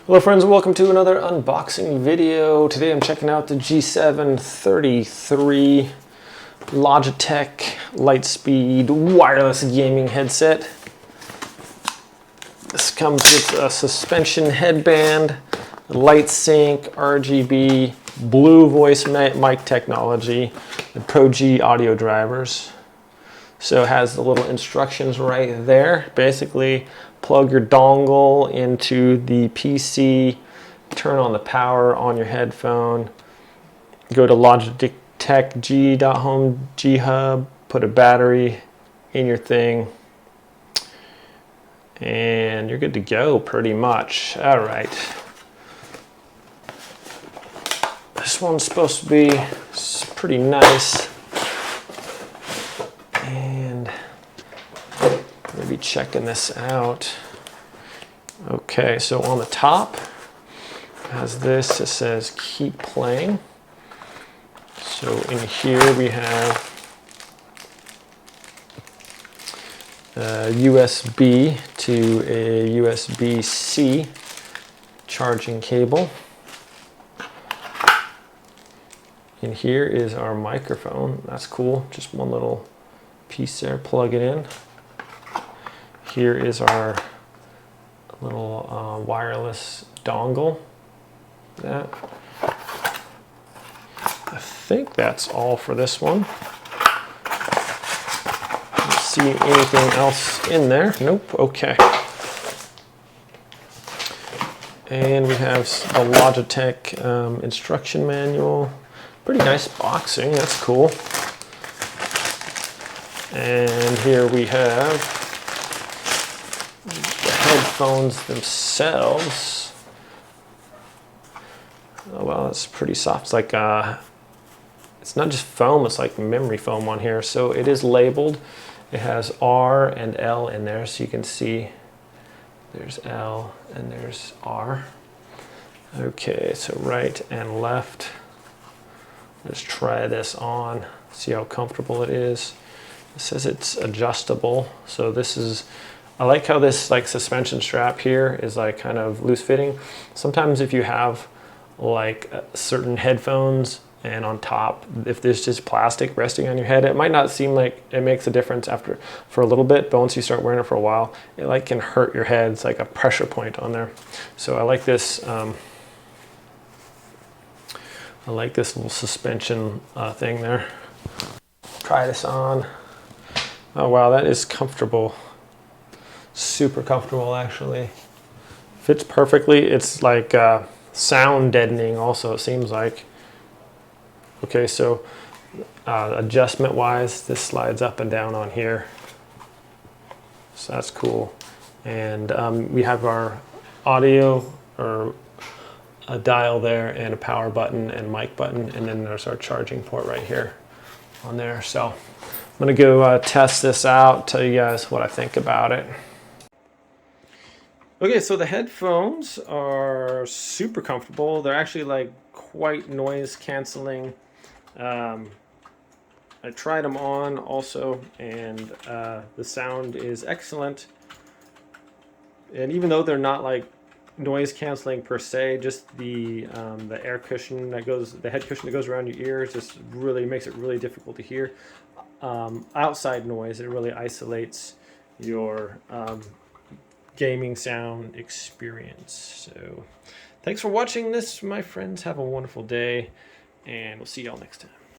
Hello friends, welcome to another unboxing video. Today I'm checking out the G733 Logitech Lightspeed wireless gaming headset. This comes with a suspension headband, Lightsync RGB, blue voice mic technology, and Pro G audio drivers. So it has the little instructions right there. Basically, plug your dongle into the PC, turn on the power on your headphone, go to Logitech G.home G hub, put a battery in your thing, and you're good to go pretty much. All right. This one's supposed to be pretty nice. And maybe checking this out. Okay, so on the top has this. It says keep playing. So in here we have a USB to a USB-C charging cable. And here is our microphone. That's cool. Just one little piece there. Plug it in. Here is our little wireless dongle. I think that's all for this one. Don't see anything else in there. Nope. Okay. And we have the Logitech instruction manual. Pretty nice boxing. That's cool. And here we have the headphones themselves. Oh wow, that's pretty soft. It's like it's not just foam, it's like memory foam on here. So it is labeled. It has R and L in there, so you can see there's L and there's R. Okay, so right and left. Let's try this on, see how comfortable it is. It says it's adjustable, so this is, I like how this like suspension strap here is like kind of loose fitting. Sometimes if you have like certain headphones and on top, if there's just plastic resting on your head, it might not seem like it makes a difference for a little bit, but once you start wearing it for a while, it like can hurt your head. It's like a pressure point on there. So I like this little suspension thing there. Try this on. Oh wow, that is comfortable. Super comfortable actually. Fits perfectly. It's like sound deadening also, it seems like. Okay, so adjustment wise, this slides up and down on here. So that's cool. And we have our audio or a dial there and a power button and mic button, and then there's our charging port right here on there. So I'm gonna go test this out, tell you guys what I think about it. Okay, so the headphones are super comfortable. They're actually like quite noise canceling. I tried them on also, and the sound is excellent. And even though they're not like noise canceling per se, just the air cushion that goes, the head cushion that goes around your ears just really makes it really difficult to hear outside noise. It really isolates your gaming sound experience. So thanks for watching this, my friends. Have a wonderful day, and we'll see y'all next time.